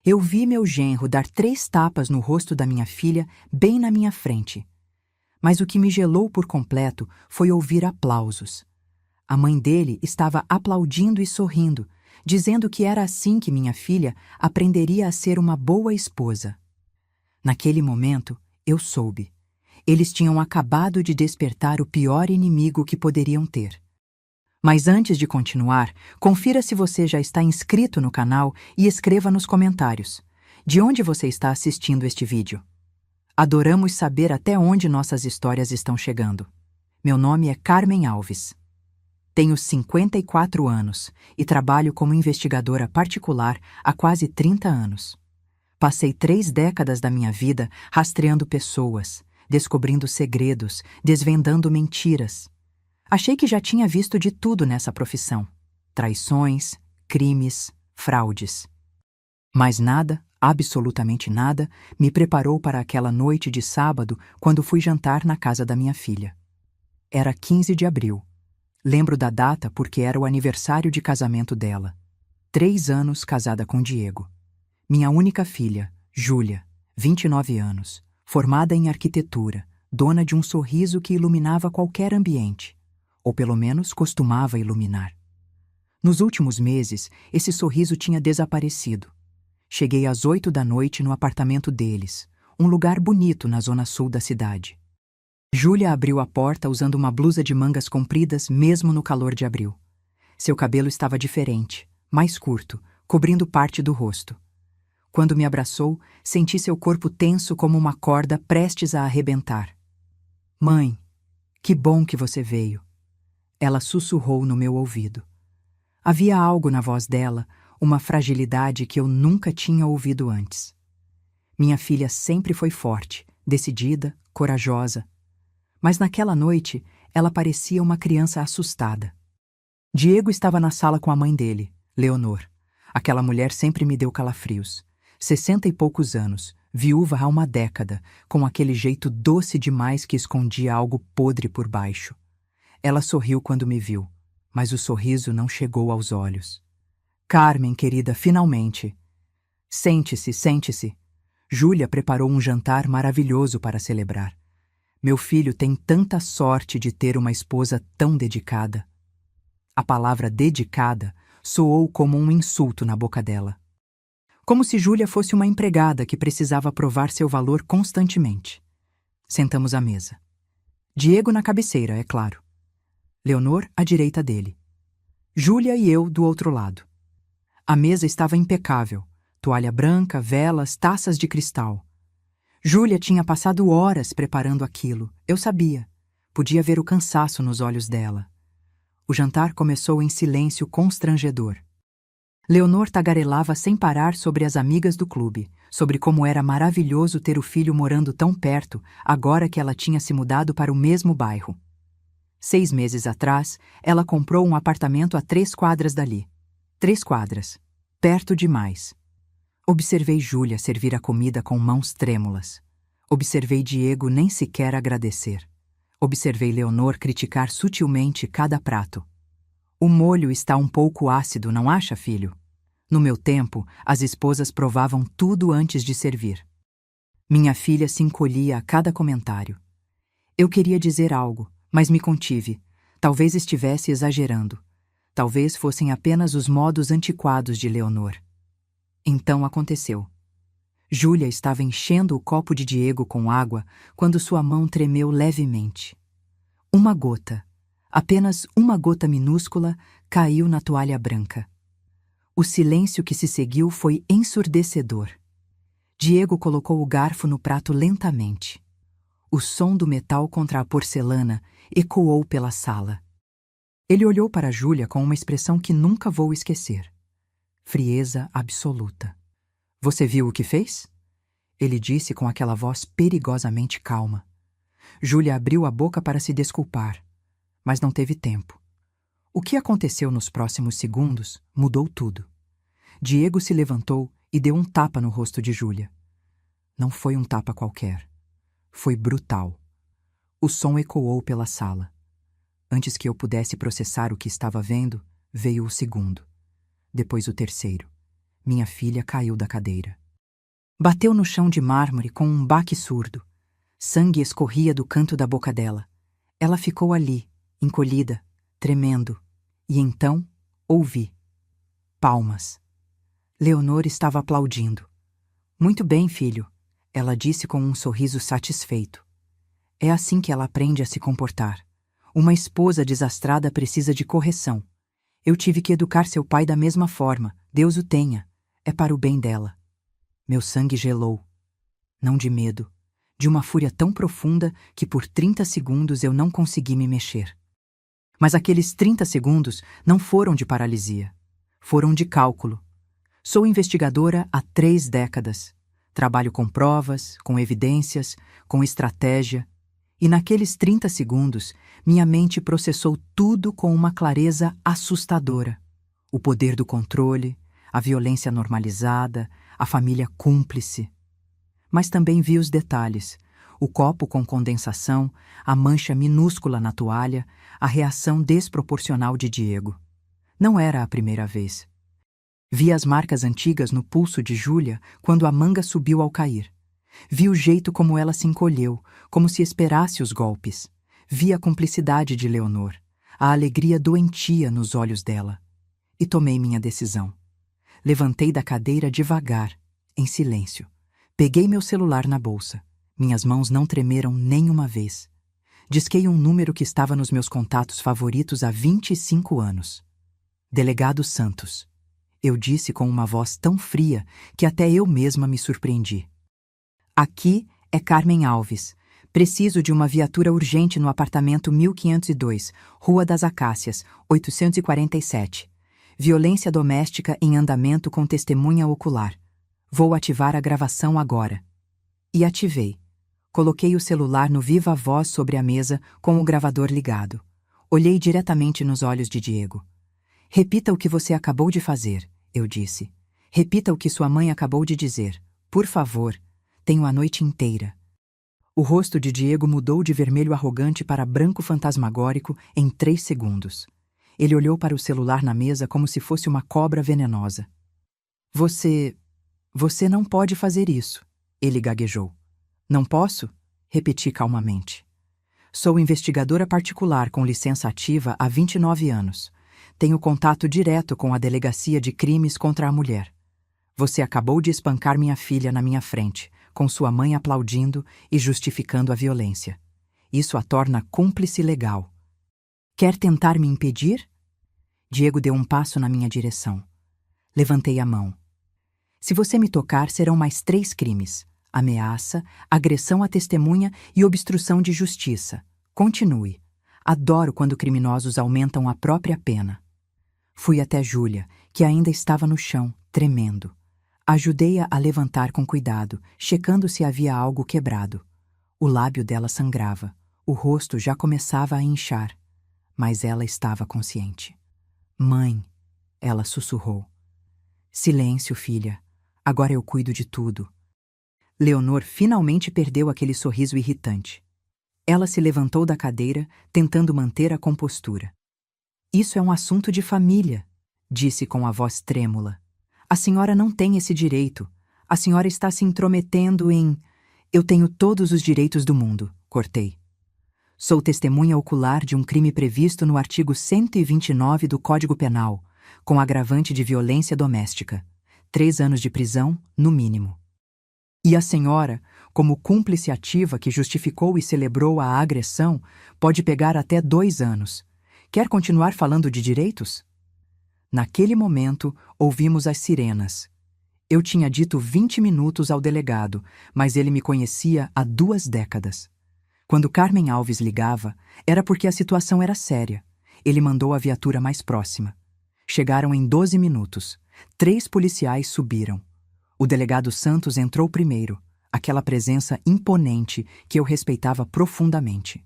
Eu vi meu genro dar 3 tapas no rosto da minha filha, bem na minha frente. Mas o que me gelou por completo foi ouvir aplausos. A mãe dele estava aplaudindo e sorrindo, dizendo que era assim que minha filha aprenderia a ser uma boa esposa. Naquele momento, eu soube. Eles tinham acabado de despertar o pior inimigo que poderiam ter. Mas antes de continuar, confira se você já está inscrito no canal e escreva nos comentários de onde você está assistindo este vídeo. Adoramos saber até onde nossas histórias estão chegando. Meu nome é Carmen Alves. Tenho 54 anos e trabalho como investigadora particular há quase 30 anos. Passei 3 décadas da minha vida rastreando pessoas, descobrindo segredos, desvendando mentiras. Achei que já tinha visto de tudo nessa profissão: traições, crimes, fraudes. Mas nada, absolutamente nada, me preparou para aquela noite de sábado quando fui jantar na casa da minha filha. Era 15 de abril. Lembro da data porque era o aniversário de casamento dela. 3 anos casada com Diego. Minha única filha, Júlia, 29 anos, formada em arquitetura, dona de um sorriso que iluminava qualquer ambiente. Ou pelo menos costumava iluminar. Nos últimos meses, esse sorriso tinha desaparecido. Cheguei às 8 da noite no apartamento deles, um lugar bonito na zona sul da cidade. Júlia abriu a porta usando uma blusa de mangas compridas mesmo no calor de abril. Seu cabelo estava diferente, mais curto, cobrindo parte do rosto. Quando me abraçou, senti seu corpo tenso como uma corda prestes a arrebentar. "Mãe, que bom que você veio." Ela sussurrou no meu ouvido. Havia algo na voz dela, uma fragilidade que eu nunca tinha ouvido antes. Minha filha sempre foi forte, decidida, corajosa. Mas naquela noite, ela parecia uma criança assustada. Diego estava na sala com a mãe dele, Leonor. Aquela mulher sempre me deu calafrios. 60 e poucos anos, viúva há uma década, com aquele jeito doce demais que escondia algo podre por baixo. Ela sorriu quando me viu, mas o sorriso não chegou aos olhos. "Carmen, querida, finalmente." "Sente-se, sente-se." Júlia preparou um jantar maravilhoso para celebrar. Meu filho tem tanta sorte de ter uma esposa tão dedicada. A palavra dedicada soou como um insulto na boca dela. Como se Júlia fosse uma empregada que precisava provar seu valor constantemente. Sentamos à mesa. Diego na cabeceira, é claro. Leonor à direita dele. Júlia e eu do outro lado. A mesa estava impecável. Toalha branca, velas, taças de cristal. Júlia tinha passado horas preparando aquilo. Eu sabia. Podia ver o cansaço nos olhos dela. O jantar começou em silêncio constrangedor. Leonor tagarelava sem parar sobre as amigas do clube, sobre como era maravilhoso ter o filho morando tão perto, agora que ela tinha se mudado para o mesmo bairro. 6 meses atrás, ela comprou um apartamento a 3 quadras dali. 3 quadras. Perto demais. Observei Júlia servir a comida com mãos trêmulas. Observei Diego nem sequer agradecer. Observei Leonor criticar sutilmente cada prato. "O molho está um pouco ácido, não acha, filho?" No meu tempo, as esposas provavam tudo antes de servir. Minha filha se encolhia a cada comentário. Eu queria dizer algo, mas me contive. Talvez estivesse exagerando. Talvez fossem apenas os modos antiquados de Leonor. Então aconteceu. Júlia estava enchendo o copo de Diego com água quando sua mão tremeu levemente. Uma gota, apenas uma gota minúscula, caiu na toalha branca. O silêncio que se seguiu foi ensurdecedor. Diego colocou o garfo no prato lentamente. O som do metal contra a porcelana ecoou pela sala. Ele olhou para Júlia com uma expressão que nunca vou esquecer. Frieza absoluta. "Você viu o que fez?" Ele disse com aquela voz perigosamente calma. Júlia abriu a boca para se desculpar, mas não teve tempo. O que aconteceu nos próximos segundos mudou tudo. Diego se levantou e deu um tapa no rosto de Júlia. Não foi um tapa qualquer. Foi brutal. O som ecoou pela sala. Antes que eu pudesse processar o que estava vendo, veio o segundo. Depois o terceiro. minha filha caiu da cadeira. Bateu no chão de mármore com um baque surdo. Sangue escorria do canto da boca dela. Ela ficou ali, encolhida, tremendo, e então ouvi. Palmas. Leonor estava aplaudindo. Muito bem, filho, ela disse com um sorriso satisfeito. É assim que ela aprende a se comportar. Uma esposa desastrada precisa de correção. Eu tive que educar seu pai da mesma forma, Deus o tenha. É para o bem dela. Meu sangue gelou. Não de medo, de uma fúria tão profunda que por 30 segundos eu não consegui me mexer. Mas aqueles 30 segundos não foram de paralisia. Foram de cálculo. Sou investigadora há 3 décadas. Trabalho com provas, com evidências, com estratégia. E naqueles 30 segundos, minha mente processou tudo com uma clareza assustadora. O poder do controle, a violência normalizada, a família cúmplice. Mas também vi os detalhes. O copo com condensação, a mancha minúscula na toalha, a reação desproporcional de Diego. Não era a primeira vez. Vi as marcas antigas no pulso de Júlia quando a manga subiu ao cair. Vi o jeito como ela se encolheu, como se esperasse os golpes. Vi a cumplicidade de Leonor, a alegria doentia nos olhos dela. E tomei minha decisão. Levantei da cadeira devagar, em silêncio. Peguei meu celular na bolsa. Minhas mãos não tremeram nem uma vez. Disquei um número que estava nos meus contatos favoritos há 25 anos. Delegado Santos. Eu disse com uma voz tão fria que até eu mesma me surpreendi. Aqui é Carmen Alves. Preciso de uma viatura urgente no apartamento 1502, Rua das Acácias, 847. Violência doméstica em andamento com testemunha ocular. Vou ativar a gravação agora. E ativei. Coloquei o celular no viva voz sobre a mesa com o gravador ligado. Olhei diretamente nos olhos de Diego. Repita o que você acabou de fazer, eu disse. Repita o que sua mãe acabou de dizer. Por favor, tenho a noite inteira. O rosto de Diego mudou de vermelho arrogante para branco fantasmagórico em 3 segundos. Ele olhou para o celular na mesa como se fosse uma cobra venenosa. Você não pode fazer isso, ele gaguejou. Não posso? Repeti calmamente. Sou investigadora particular com licença ativa há 29 anos. Tenho contato direto com a Delegacia de Crimes contra a Mulher. Você acabou de espancar minha filha na minha frente, com sua mãe aplaudindo e justificando a violência. Isso a torna cúmplice legal. Quer tentar me impedir? Diego deu um passo na minha direção. Levantei a mão. Se você me tocar, serão mais 3 crimes. Ameaça, agressão à testemunha e obstrução de justiça. Continue. Adoro quando criminosos aumentam a própria pena. Fui até Júlia, que ainda estava no chão, tremendo. Ajudei-a a levantar com cuidado, checando se havia algo quebrado. O lábio dela sangrava. O rosto já começava a inchar. Mas ela estava consciente. Mãe, ela sussurrou. Silêncio, filha. Agora eu cuido de tudo. Leonor finalmente perdeu aquele sorriso irritante. Ela se levantou da cadeira, tentando manter a compostura. Isso é um assunto de família, disse com a voz trêmula. A senhora não tem esse direito. A senhora está se intrometendo em... Eu tenho todos os direitos do mundo, cortei. Sou testemunha ocular de um crime previsto no artigo 129 do Código Penal, com agravante de violência doméstica. 3 anos de prisão, no mínimo. E a senhora, como cúmplice ativa que justificou e celebrou a agressão, pode pegar até 2 anos. Quer continuar falando de direitos? Naquele momento, ouvimos as sirenas. Eu tinha dito 20 minutos ao delegado, mas ele me conhecia há 2 décadas. Quando Carmen Alves ligava, era porque a situação era séria. Ele mandou a viatura mais próxima. Chegaram em 12 minutos. 3 policiais subiram. O delegado Santos entrou primeiro, aquela presença imponente que eu respeitava profundamente.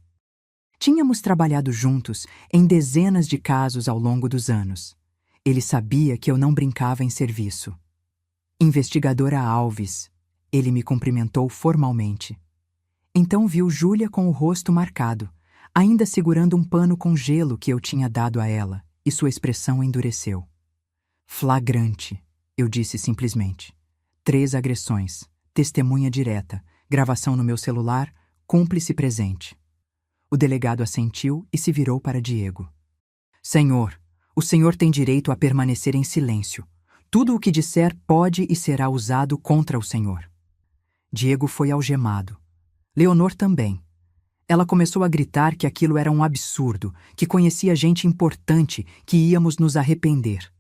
Tínhamos trabalhado juntos em dezenas de casos ao longo dos anos. Ele sabia que eu não brincava em serviço. Investigadora Alves, ele me cumprimentou formalmente. Então viu Júlia com o rosto marcado, ainda segurando um pano com gelo que eu tinha dado a ela, e sua expressão endureceu. Flagrante, Eu disse simplesmente. 3 agressões, testemunha direta, gravação no meu celular, cúmplice presente. O delegado assentiu e se virou para Diego. Senhor, o senhor tem direito a permanecer em silêncio. Tudo o que disser pode e será usado contra o senhor. Diego foi algemado. Leonor também. Ela começou a gritar que aquilo era um absurdo, que conhecia gente importante, que íamos nos arrepender.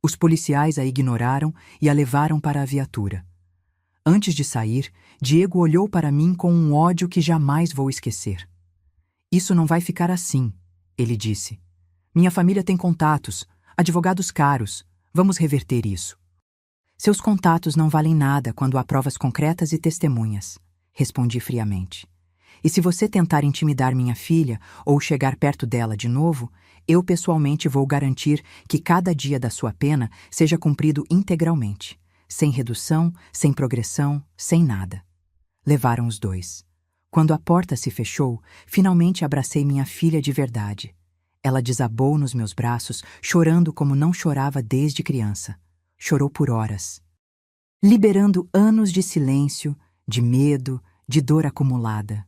Os policiais a ignoraram e a levaram para a viatura. Antes de sair, Diego olhou para mim com um ódio que jamais vou esquecer. Isso não vai ficar assim, ele disse. Minha família tem contatos, advogados caros. Vamos reverter isso. Seus contatos não valem nada quando há provas concretas e testemunhas, respondi friamente. E se você tentar intimidar minha filha ou chegar perto dela de novo, eu pessoalmente vou garantir que cada dia da sua pena seja cumprido integralmente, sem redução, sem progressão, sem nada. Levaram os 2. Quando a porta se fechou, finalmente abracei minha filha de verdade. Ela desabou nos meus braços, chorando como não chorava desde criança. Chorou por horas, liberando anos de silêncio, de medo, de dor acumulada.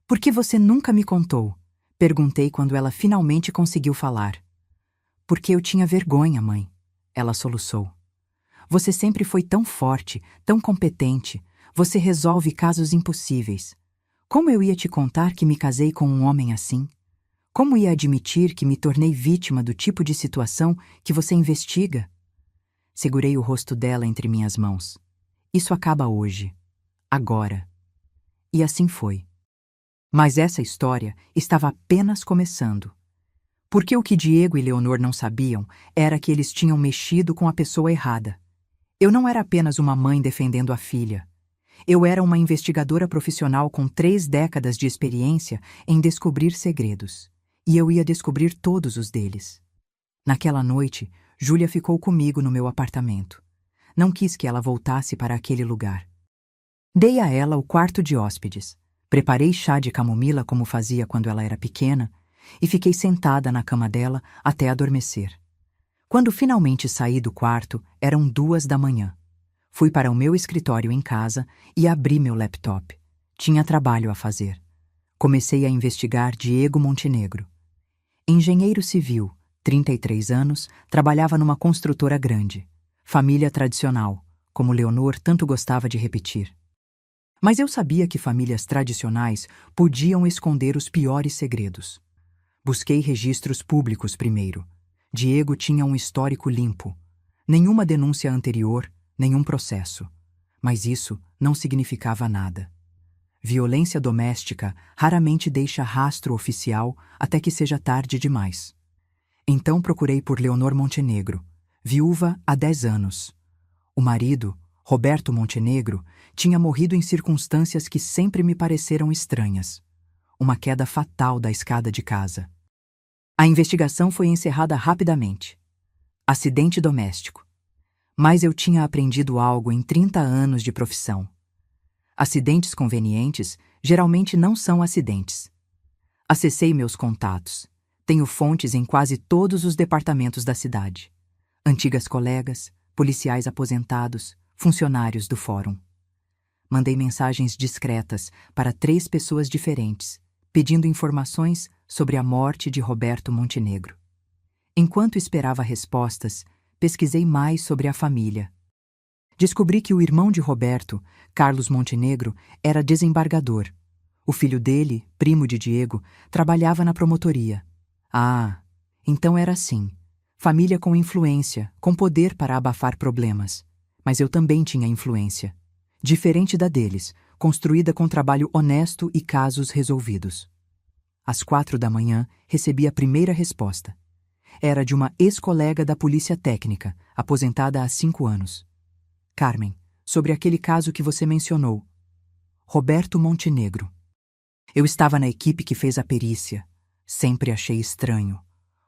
Por que você nunca me contou? Perguntei quando ela finalmente conseguiu falar. Porque eu tinha vergonha, mãe. Ela soluçou. Você sempre foi tão forte, tão competente. Você resolve casos impossíveis. Como eu ia te contar que me casei com um homem assim? Como ia admitir que me tornei vítima do tipo de situação que você investiga? Segurei o rosto dela entre minhas mãos. Isso acaba hoje. Agora. E assim foi. Mas essa história estava apenas começando. Porque o que Diego e Leonor não sabiam era que eles tinham mexido com a pessoa errada. Eu não era apenas uma mãe defendendo a filha. Eu era uma investigadora profissional com 3 décadas de experiência em descobrir segredos. E eu ia descobrir todos os deles. Naquela noite, Júlia ficou comigo no meu apartamento. Não quis que ela voltasse para aquele lugar. Dei a ela o quarto de hóspedes. Preparei chá de camomila como fazia quando ela era pequena e fiquei sentada na cama dela até adormecer. Quando finalmente saí do quarto, eram 2 da manhã. Fui para o meu escritório em casa e abri meu laptop. Tinha trabalho a fazer. Comecei a investigar Diego Montenegro. Engenheiro civil, 33 anos, trabalhava numa construtora grande. Família tradicional, como Leonor tanto gostava de repetir. Mas eu sabia que famílias tradicionais podiam esconder os piores segredos. Busquei registros públicos primeiro. Diego tinha um histórico limpo. Nenhuma denúncia anterior, nenhum processo. Mas isso não significava nada. Violência doméstica raramente deixa rastro oficial até que seja tarde demais. Então procurei por Leonor Montenegro, viúva há 10 anos. O marido, Roberto Montenegro, tinha morrido em circunstâncias que sempre me pareceram estranhas. Uma queda fatal da escada de casa. A investigação foi encerrada rapidamente. Acidente doméstico. Mas eu tinha aprendido algo em 30 anos de profissão. Acidentes convenientes geralmente não são acidentes. Acessei meus contatos. Tenho fontes em quase todos os departamentos da cidade. Antigas colegas, policiais aposentados, funcionários do fórum. Mandei mensagens discretas para 3 pessoas diferentes, pedindo informações sobre a morte de Roberto Montenegro. Enquanto esperava respostas, pesquisei mais sobre a família. Descobri que o irmão de Roberto, Carlos Montenegro, era desembargador. O filho dele, primo de Diego, trabalhava na promotoria. Ah, então era assim. Família com influência, com poder para abafar problemas. Mas eu também tinha influência. Diferente da deles, construída com trabalho honesto e casos resolvidos. Às 4 da manhã, recebi a primeira resposta. Era de uma ex-colega da Polícia Técnica, aposentada há 5 anos. Carmen, sobre aquele caso que você mencionou. Roberto Montenegro. Eu estava na equipe que fez a perícia. Sempre achei estranho.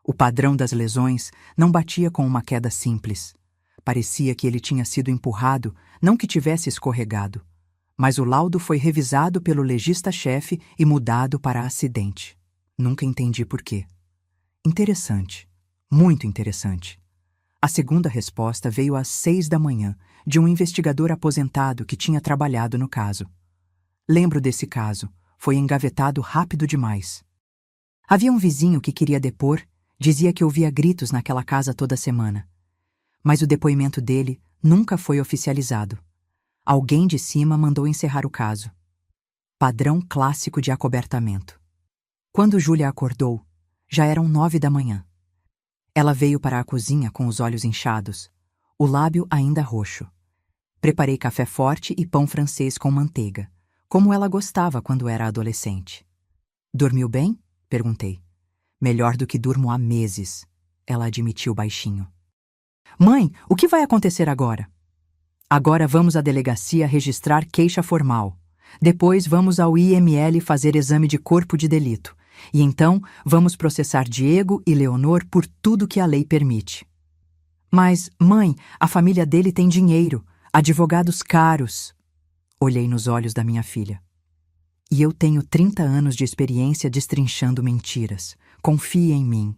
O padrão das lesões não batia com uma queda simples. Parecia que ele tinha sido empurrado, não que tivesse escorregado. Mas o laudo foi revisado pelo legista-chefe e mudado para acidente. Nunca entendi por quê. Interessante. Muito interessante. A segunda resposta veio às 6 da manhã, de um investigador aposentado que tinha trabalhado no caso. Lembro desse caso. Foi engavetado rápido demais. Havia um vizinho que queria depor, dizia que ouvia gritos naquela casa toda semana. Mas o depoimento dele nunca foi oficializado. Alguém de cima mandou encerrar o caso. Padrão clássico de acobertamento. Quando Júlia acordou, já eram 9 da manhã. Ela veio para a cozinha com os olhos inchados, o lábio ainda roxo. Preparei café forte e pão francês com manteiga, como ela gostava quando era adolescente. Dormiu bem? Perguntei. Melhor do que durmo há meses, ela admitiu baixinho. Mãe, o que vai acontecer agora? Agora vamos à delegacia registrar queixa formal. Depois vamos ao IML fazer exame de corpo de delito. E então vamos processar Diego e Leonor por tudo que a lei permite. Mas, mãe, a família dele tem dinheiro, advogados caros. Olhei nos olhos da minha filha. E eu tenho 30 anos de experiência destrinchando mentiras. Confie em mim.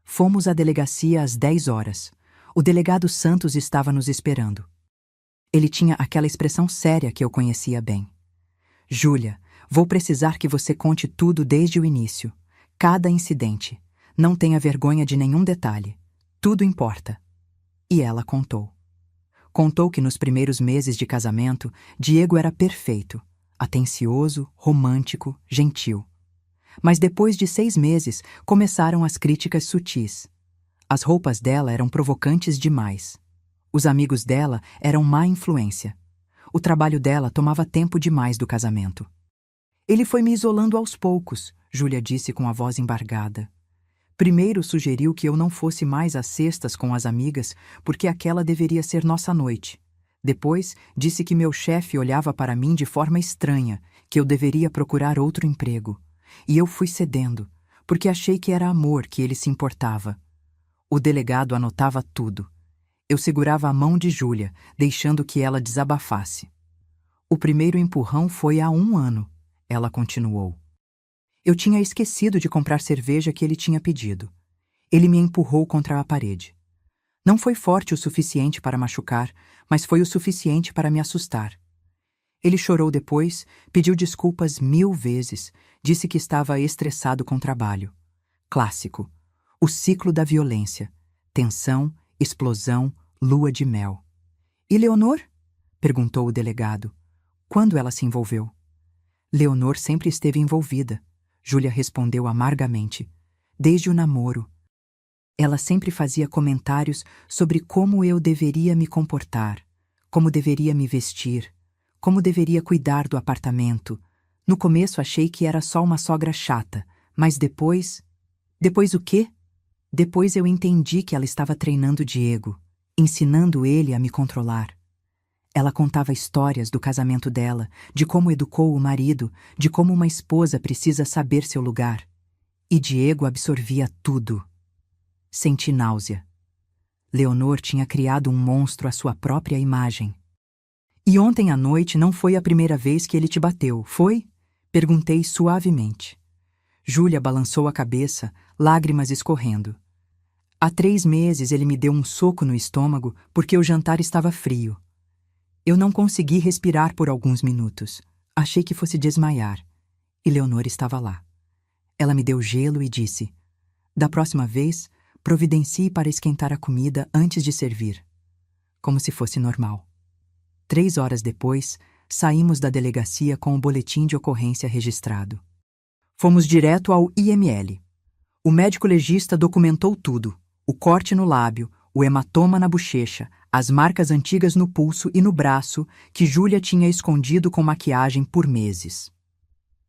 Fomos à delegacia às 10 horas. O delegado Santos estava nos esperando. Ele tinha aquela expressão séria que eu conhecia bem. Júlia, vou precisar que você conte tudo desde o início. Cada incidente. Não tenha vergonha de nenhum detalhe. Tudo importa. E ela contou. Contou que nos primeiros meses de casamento, Diego era perfeito. Atencioso, romântico, gentil. Mas depois de 6 meses, começaram as críticas sutis. As roupas dela eram provocantes demais. Os amigos dela eram má influência. O trabalho dela tomava tempo demais do casamento. Ele foi me isolando aos poucos, Júlia disse com a voz embargada. Primeiro sugeriu que eu não fosse mais às sextas com as amigas, porque aquela deveria ser nossa noite. Depois, disse que meu chefe olhava para mim de forma estranha, que eu deveria procurar outro emprego. E eu fui cedendo, porque achei que era amor que ele se importava. O delegado anotava tudo. Eu segurava a mão de Júlia, deixando que ela desabafasse. O primeiro empurrão foi há 1 ano, ela continuou. Eu tinha esquecido de comprar cerveja que ele tinha pedido. Ele me empurrou contra a parede. Não foi forte o suficiente para machucar, mas foi o suficiente para me assustar. Ele chorou depois, pediu desculpas 1000 vezes, disse que estava estressado com o trabalho. Clássico. O ciclo da violência. Tensão, explosão, lua de mel. E Leonor? Perguntou o delegado. Quando ela se envolveu? Leonor sempre esteve envolvida, Júlia respondeu amargamente. Desde o namoro. Ela sempre fazia comentários sobre como eu deveria me comportar, como deveria me vestir, como deveria cuidar do apartamento. No começo achei que era só uma sogra chata, mas depois... Depois o quê? Depois eu entendi que ela estava treinando Diego, ensinando ele a me controlar. Ela contava histórias do casamento dela, de como educou o marido, de como uma esposa precisa saber seu lugar. E Diego absorvia tudo. Senti náusea. Leonor tinha criado um monstro à sua própria imagem. E ontem à noite não foi a primeira vez que ele te bateu, foi? Perguntei suavemente. Júlia balançou a cabeça, lágrimas escorrendo. Há 3 meses ele me deu um soco no estômago porque o jantar estava frio. Eu não consegui respirar por alguns minutos. Achei que fosse desmaiar. E Leonor estava lá. Ela me deu gelo e disse: da próxima vez, providencie para esquentar a comida antes de servir. Como se fosse normal. 3 horas depois, saímos da delegacia com o boletim de ocorrência registrado. Fomos direto ao IML. O médico legista documentou tudo: o corte no lábio, o hematoma na bochecha, as marcas antigas no pulso e no braço que Júlia tinha escondido com maquiagem por meses.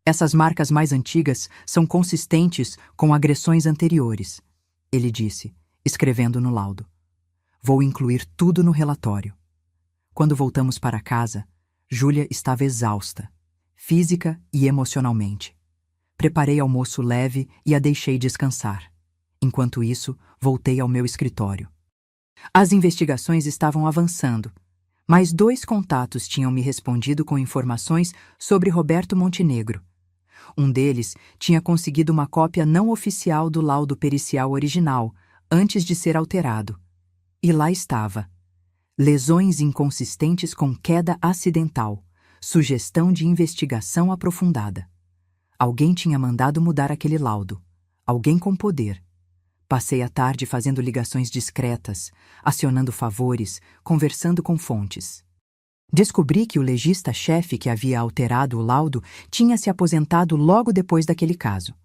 Essas marcas mais antigas são consistentes com agressões anteriores, ele disse, escrevendo no laudo. Vou incluir tudo no relatório. Quando voltamos para casa, Júlia estava exausta, física e emocionalmente. Preparei almoço leve e a deixei descansar. Enquanto isso, voltei ao meu escritório. As investigações estavam avançando, mas 2 contatos tinham me respondido com informações sobre Roberto Montenegro. Um deles tinha conseguido uma cópia não oficial do laudo pericial original, antes de ser alterado. E lá estava. Lesões inconsistentes com queda acidental. Sugestão de investigação aprofundada. Alguém tinha mandado mudar aquele laudo. Alguém com poder. Passei a tarde fazendo ligações discretas, acionando favores, conversando com fontes. Descobri que o legista-chefe que havia alterado o laudo tinha se aposentado logo depois daquele caso.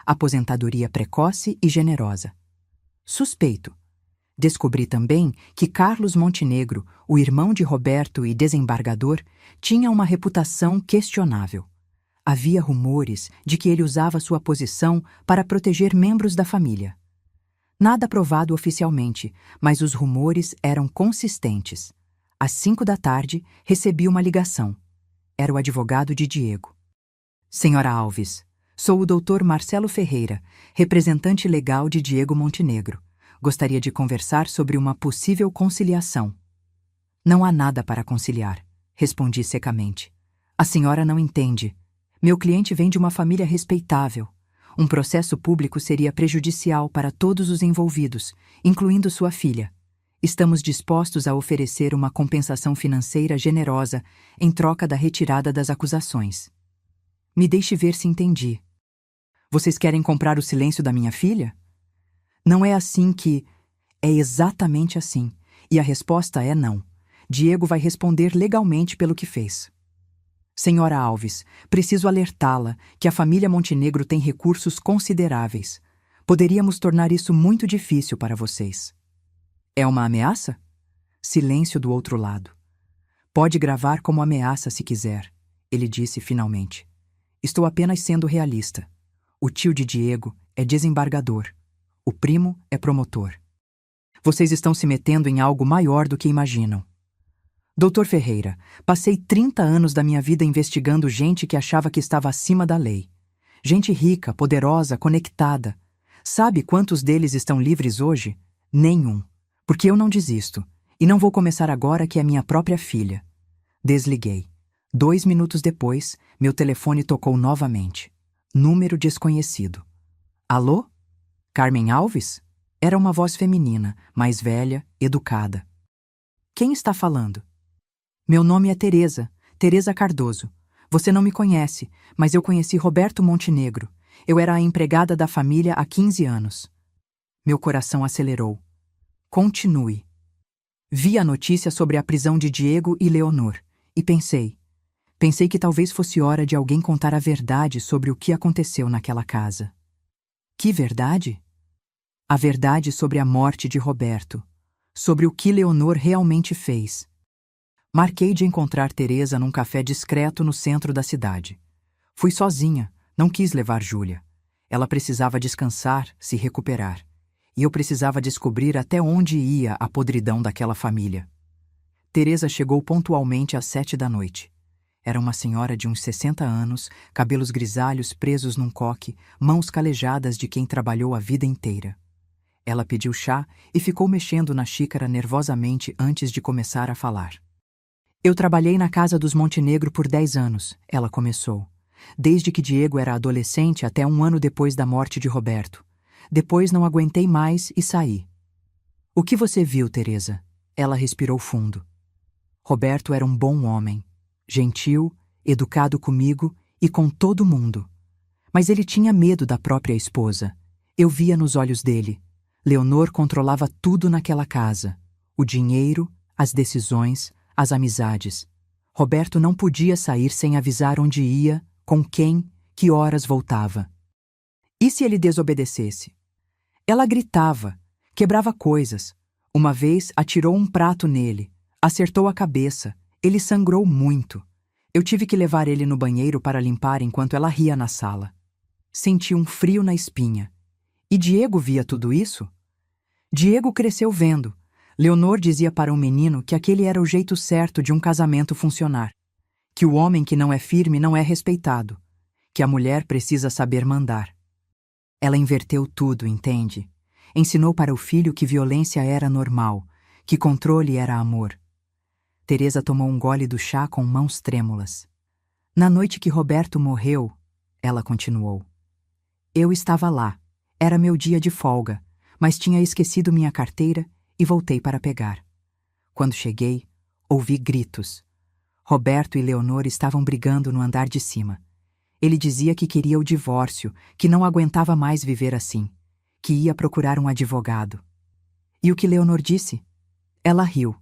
Aposentadoria precoce e generosa. Suspeito. Descobri também que Carlos Montenegro, o irmão de Roberto e desembargador, tinha uma reputação questionável. Havia rumores de que ele usava sua posição para proteger membros da família. Nada provado oficialmente, mas os rumores eram consistentes. Às 5 da tarde, recebi uma ligação. Era o advogado de Diego. Senhora Alves, sou o Dr. Marcelo Ferreira, representante legal de Diego Montenegro. Gostaria de conversar sobre uma possível conciliação. Não há nada para conciliar, respondi secamente. A senhora não entende. Meu cliente vem de uma família respeitável. Um processo público seria prejudicial para todos os envolvidos, incluindo sua filha. Estamos dispostos a oferecer uma compensação financeira generosa em troca da retirada das acusações. Me deixe ver se entendi. Vocês querem comprar o silêncio da minha filha? Não é assim que... É exatamente assim. E a resposta é não. Diego vai responder legalmente pelo que fez. Senhora Alves, preciso alertá-la que a família Montenegro tem recursos consideráveis. Poderíamos tornar isso muito difícil para vocês. É uma ameaça? Silêncio do outro lado. Pode gravar como ameaça se quiser, ele disse finalmente. Estou apenas sendo realista. O tio de Diego é desembargador. O primo é promotor. Vocês estão se metendo em algo maior do que imaginam. Doutor Ferreira, passei 30 anos da minha vida investigando gente que achava que estava acima da lei. Gente rica, poderosa, conectada. Sabe quantos deles estão livres hoje? Nenhum. Porque eu não desisto. E não vou começar agora que é minha própria filha. Desliguei. 2 minutos depois, meu telefone tocou novamente. Número desconhecido. Alô? Carmen Alves? Era uma voz feminina, mais velha, educada. Quem está falando? Meu nome é Teresa, Teresa Cardoso. Você não me conhece, mas eu conheci Roberto Montenegro. Eu era a empregada da família há 15 anos. Meu coração acelerou. Continue. Vi a notícia sobre a prisão de Diego e Leonor, e pensei que talvez fosse hora de alguém contar a verdade sobre o que aconteceu naquela casa. Que verdade? A verdade sobre a morte de Roberto, sobre o que Leonor realmente fez. Marquei de encontrar Teresa num café discreto no centro da cidade. Fui sozinha, não quis levar Júlia. Ela precisava descansar, se recuperar. E eu precisava descobrir até onde ia a podridão daquela família. Teresa chegou pontualmente às 7 da noite. Era uma senhora de uns 60 anos, cabelos grisalhos presos num coque, mãos calejadas de quem trabalhou a vida inteira. Ela pediu chá e ficou mexendo na xícara nervosamente antes de começar a falar. Eu trabalhei na casa dos Montenegro por 10 anos, ela começou. Desde que Diego era adolescente até 1 ano depois da morte de Roberto. Depois não aguentei mais e saí. O que você viu, Teresa? Ela respirou fundo. Roberto era um bom homem. Gentil, educado comigo e com todo mundo. Mas ele tinha medo da própria esposa. Eu via nos olhos dele. Leonor controlava tudo naquela casa. O dinheiro, as decisões, as amizades. Roberto não podia sair sem avisar onde ia, com quem, que horas voltava. E se ele desobedecesse? Ela gritava, quebrava coisas. Uma vez atirou um prato nele, acertou a cabeça. Ele sangrou muito. Eu tive que levar ele no banheiro para limpar enquanto ela ria na sala. Senti um frio na espinha. E Diego via tudo isso? Diego cresceu vendo. Leonor dizia para o menino que aquele era o jeito certo de um casamento funcionar. Que o homem que não é firme não é respeitado. Que a mulher precisa saber mandar. Ela inverteu tudo, entende? Ensinou para o filho que violência era normal, que controle era amor. Teresa tomou um gole do chá com mãos trêmulas. Na noite que Roberto morreu, ela continuou. Eu estava lá. Era meu dia de folga, mas tinha esquecido minha carteira e voltei para pegar. Quando cheguei, ouvi gritos. Roberto e Leonor estavam brigando no andar de cima. Ele dizia que queria o divórcio, que não aguentava mais viver assim, que ia procurar um advogado. E o que Leonor disse? Ela riu.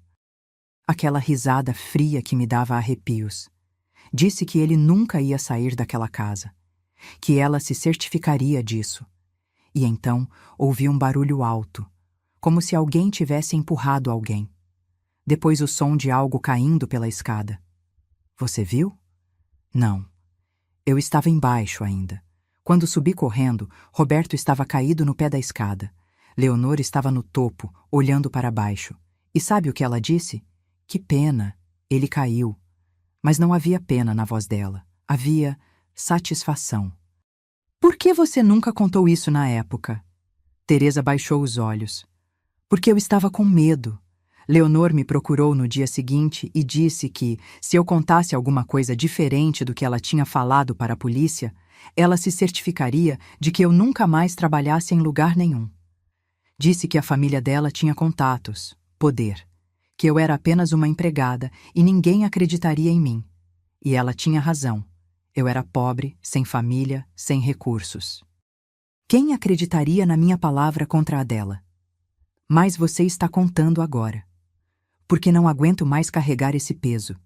Aquela risada fria que me dava arrepios. Disse que ele nunca ia sair daquela casa, que ela se certificaria disso. E então ouvi um barulho alto, como se alguém tivesse empurrado alguém. Depois o som de algo caindo pela escada. Você viu? Não. Eu estava embaixo ainda. Quando subi correndo, Roberto estava caído no pé da escada. Leonor estava no topo, olhando para baixo. E sabe o que ela disse? Que pena, ele caiu. Mas não havia pena na voz dela. Havia satisfação. Por que você nunca contou isso na época? Teresa baixou os olhos. Porque eu estava com medo. Leonor me procurou no dia seguinte e disse que, se eu contasse alguma coisa diferente do que ela tinha falado para a polícia, ela se certificaria de que eu nunca mais trabalhasse em lugar nenhum. Disse que a família dela tinha contatos, poder, que eu era apenas uma empregada e ninguém acreditaria em mim. E ela tinha razão. Eu era pobre, sem família, sem recursos. Quem acreditaria na minha palavra contra a dela? Mas você está contando agora. Porque não aguento mais carregar esse peso.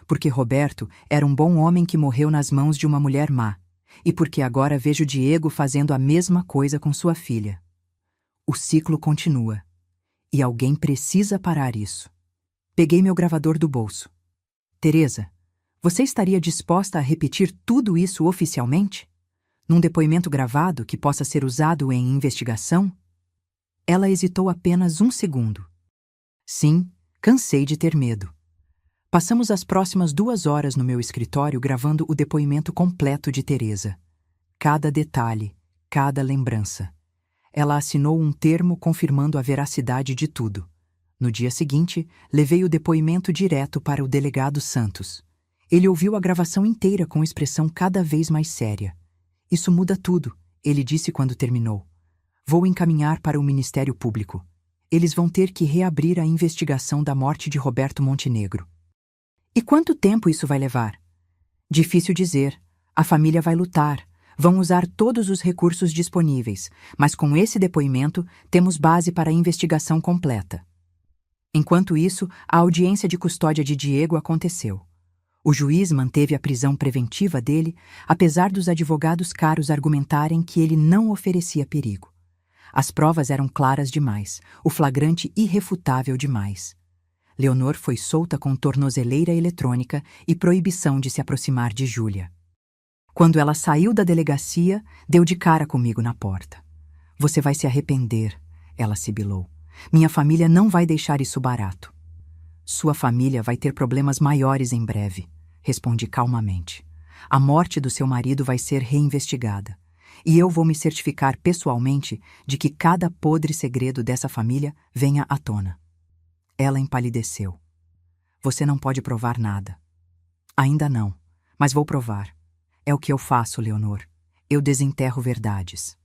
Porque Roberto era um bom homem que morreu nas mãos de uma mulher má. E porque agora vejo Diego fazendo a mesma coisa com sua filha. O ciclo continua. E alguém precisa parar isso. Peguei meu gravador do bolso. Teresa, você estaria disposta a repetir tudo isso oficialmente? Num depoimento gravado que possa ser usado em investigação? Ela hesitou apenas um segundo. Sim, cansei de ter medo. Passamos as próximas 2 horas no meu escritório gravando o depoimento completo de Teresa. Cada detalhe, cada lembrança. Ela assinou um termo confirmando a veracidade de tudo. No dia seguinte, levei o depoimento direto para o delegado Santos. Ele ouviu a gravação inteira com expressão cada vez mais séria. Isso muda tudo, ele disse quando terminou. Vou encaminhar para o Ministério Público. Eles vão ter que reabrir a investigação da morte de Roberto Montenegro. E quanto tempo isso vai levar? Difícil dizer. A família vai lutar. Vão usar todos os recursos disponíveis, mas com esse depoimento temos base para a investigação completa. Enquanto isso, a audiência de custódia de Diego aconteceu. O juiz manteve a prisão preventiva dele, apesar dos advogados caros argumentarem que ele não oferecia perigo. As provas eram claras demais, o flagrante irrefutável demais. Leonor foi solta com tornozeleira eletrônica e proibição de se aproximar de Júlia. Quando ela saiu da delegacia, deu de cara comigo na porta. Você vai se arrepender, ela sibilou. Minha família não vai deixar isso barato. Sua família vai ter problemas maiores em breve, respondi calmamente. A morte do seu marido vai ser reinvestigada. E eu vou me certificar pessoalmente de que cada podre segredo dessa família venha à tona. Ela empalideceu. Você não pode provar nada. Ainda não, mas vou provar. É o que eu faço, Leonor. Eu desenterro verdades.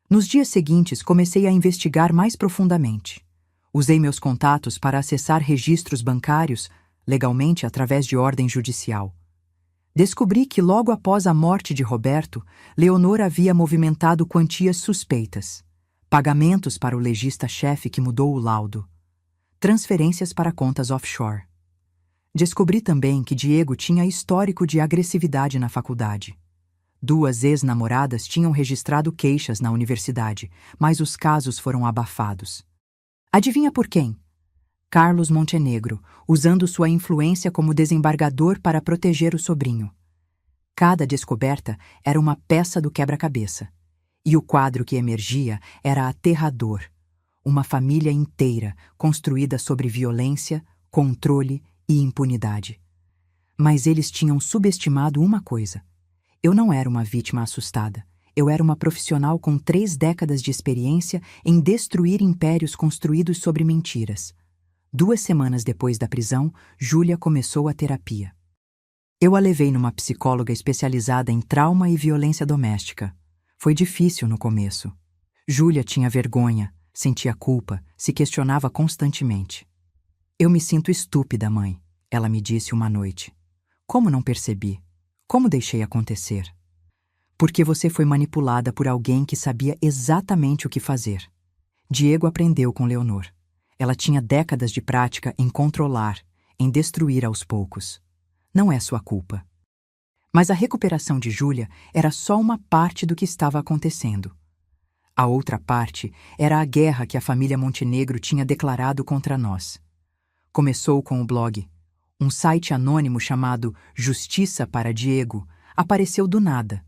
Nos dias seguintes, comecei a investigar mais profundamente. Usei meus contatos para acessar registros bancários, legalmente através de ordem judicial. Descobri que logo após a morte de Roberto, Leonor havia movimentado quantias suspeitas. Pagamentos para o legista-chefe que mudou o laudo. Transferências para contas offshore. Descobri também que Diego tinha histórico de agressividade na faculdade. 2 ex-namoradas tinham registrado queixas na universidade, mas os casos foram abafados. Adivinha por quem? Carlos Montenegro, usando sua influência como desembargador para proteger o sobrinho. Cada descoberta era uma peça do quebra-cabeça. E o quadro que emergia era aterrador. Uma família inteira construída sobre violência, controle e impunidade. Mas eles tinham subestimado uma coisa. Eu não era uma vítima assustada. Eu era uma profissional com 3 décadas de experiência em destruir impérios construídos sobre mentiras. 2 semanas depois da prisão, Júlia começou a terapia. Eu a levei numa psicóloga especializada em trauma e violência doméstica. Foi difícil no começo. Júlia tinha vergonha, sentia culpa, se questionava constantemente. Eu me sinto estúpida, mãe, ela me disse uma noite. Como não percebi? Como deixei acontecer? Porque você foi manipulada por alguém que sabia exatamente o que fazer. Diego aprendeu com Leonor. Ela tinha décadas de prática em controlar, em destruir aos poucos. Não é sua culpa. Mas a recuperação de Júlia era só uma parte do que estava acontecendo. A outra parte era a guerra que a família Montenegro tinha declarado contra nós. Começou com o blog. Um site anônimo chamado Justiça para Diego apareceu do nada.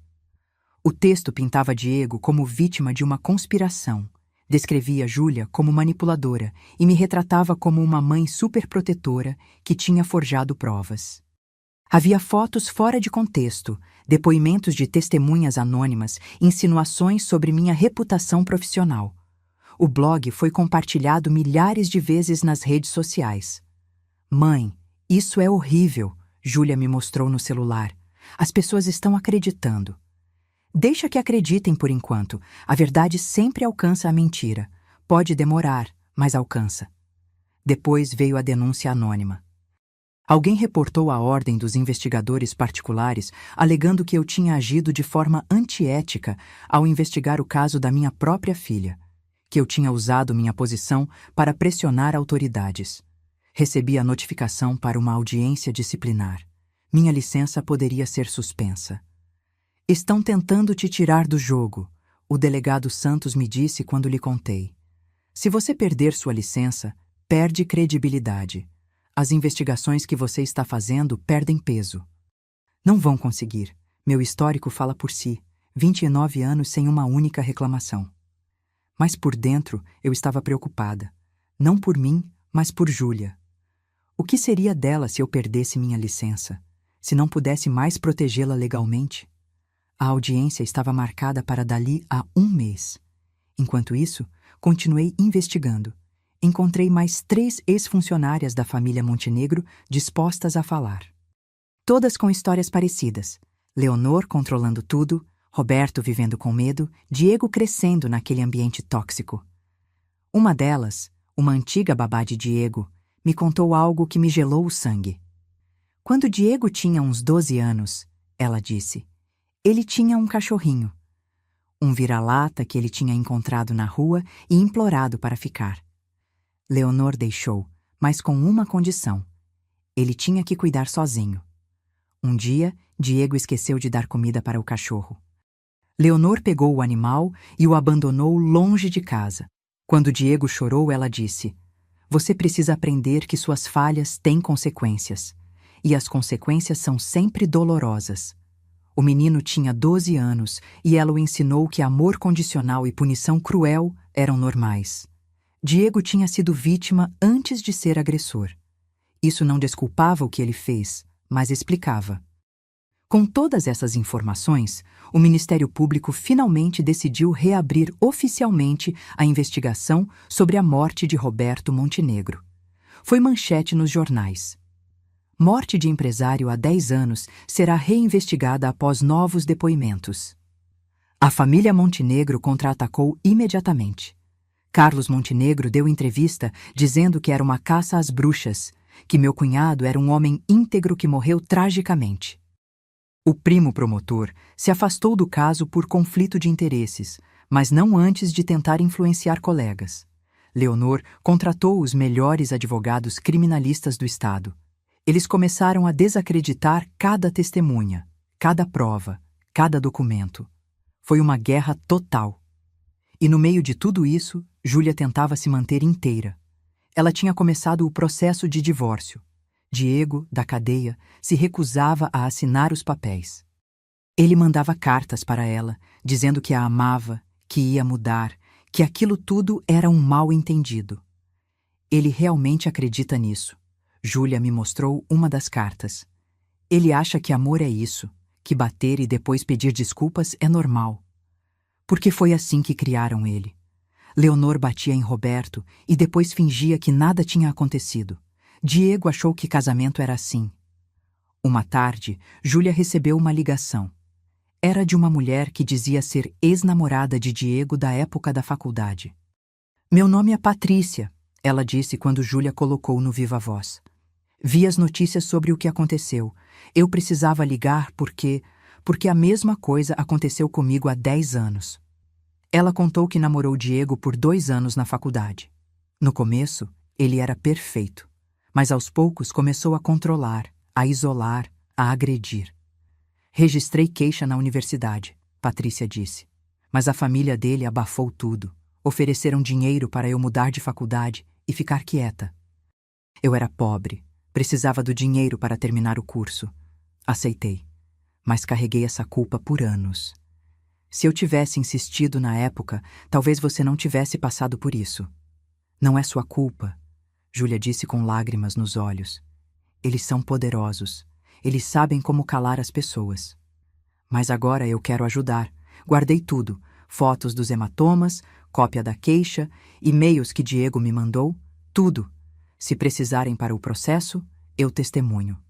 O texto pintava Diego como vítima de uma conspiração, descrevia Júlia como manipuladora e me retratava como uma mãe superprotetora que tinha forjado provas. Havia fotos fora de contexto, depoimentos de testemunhas anônimas, insinuações sobre minha reputação profissional. O blog foi compartilhado milhares de vezes nas redes sociais. Mãe, isso é horrível, Júlia me mostrou no celular. As pessoas estão acreditando. Deixa que acreditem por enquanto. A verdade sempre alcança a mentira. Pode demorar, mas alcança. Depois veio a denúncia anônima. Alguém reportou a ordem dos investigadores particulares, alegando que eu tinha agido de forma antiética ao investigar o caso da minha própria filha, que eu tinha usado minha posição para pressionar autoridades. Recebi a notificação para uma audiência disciplinar. Minha licença poderia ser suspensa. Estão tentando te tirar do jogo, o delegado Santos me disse quando lhe contei. Se você perder sua licença, perde credibilidade. As investigações que você está fazendo perdem peso. Não vão conseguir. Meu histórico fala por si. 29 anos sem uma única reclamação. Mas por dentro eu estava preocupada. Não por mim, mas por Júlia. O que seria dela se eu perdesse minha licença? Se não pudesse mais protegê-la legalmente? A audiência estava marcada para dali a 1 mês. Enquanto isso, continuei investigando. Encontrei mais 3 ex-funcionárias da família Montenegro dispostas a falar. Todas com histórias parecidas. Leonor controlando tudo, Roberto vivendo com medo, Diego crescendo naquele ambiente tóxico. Uma delas, uma antiga babá de Diego, me contou algo que me gelou o sangue. Quando Diego tinha uns 12 anos, ela disse, ele tinha um cachorrinho. Um vira-lata que ele tinha encontrado na rua e implorado para ficar. Leonor deixou, mas com uma condição. Ele tinha que cuidar sozinho. Um dia, Diego esqueceu de dar comida para o cachorro. Leonor pegou o animal e o abandonou longe de casa. Quando Diego chorou, ela disse, você precisa aprender que suas falhas têm consequências. E as consequências são sempre dolorosas. O menino tinha 12 anos e ela o ensinou que amor condicional e punição cruel eram normais. Diego tinha sido vítima antes de ser agressor. Isso não desculpava o que ele fez, mas explicava. Com todas essas informações, o Ministério Público finalmente decidiu reabrir oficialmente a investigação sobre a morte de Roberto Montenegro. Foi manchete nos jornais. Morte de empresário há 10 anos será reinvestigada após novos depoimentos. A família Montenegro contra-atacou imediatamente. Carlos Montenegro deu entrevista dizendo que era uma caça às bruxas, que meu cunhado era um homem íntegro que morreu tragicamente. O primo promotor se afastou do caso por conflito de interesses, mas não antes de tentar influenciar colegas. Leonor contratou os melhores advogados criminalistas do estado. Eles começaram a desacreditar cada testemunha, cada prova, cada documento. Foi uma guerra total. E no meio de tudo isso, Júlia tentava se manter inteira. Ela tinha começado o processo de divórcio. Diego, da cadeia, se recusava a assinar os papéis. Ele mandava cartas para ela, dizendo que a amava, que ia mudar, que aquilo tudo era um mal-entendido. Ele realmente acredita nisso. Júlia me mostrou uma das cartas. Ele acha que amor é isso, que bater e depois pedir desculpas é normal. Porque foi assim que criaram ele. Leonor batia em Roberto e depois fingia que nada tinha acontecido. Diego achou que casamento era assim. Uma tarde, Júlia recebeu uma ligação. Era de uma mulher que dizia ser ex-namorada de Diego da época da faculdade. Meu nome é Patrícia, ela disse quando Júlia colocou no viva voz. Vi as notícias sobre o que aconteceu. Eu precisava ligar porque a mesma coisa aconteceu comigo há 10 anos. Ela contou que namorou Diego por 2 anos na faculdade. No começo, ele era perfeito, mas aos poucos começou a controlar, a isolar, a agredir. Registrei queixa na universidade, Patrícia disse, mas a família dele abafou tudo. Ofereceram dinheiro para eu mudar de faculdade e ficar quieta. Eu era pobre, precisava do dinheiro para terminar o curso. Aceitei, mas carreguei essa culpa por anos. Se eu tivesse insistido na época, talvez você não tivesse passado por isso. Não é sua culpa, Júlia disse com lágrimas nos olhos. Eles são poderosos. Eles sabem como calar as pessoas. Mas agora eu quero ajudar. Guardei tudo, fotos dos hematomas, cópia da queixa, e-mails que Diego me mandou, tudo. Se precisarem para o processo, eu testemunho.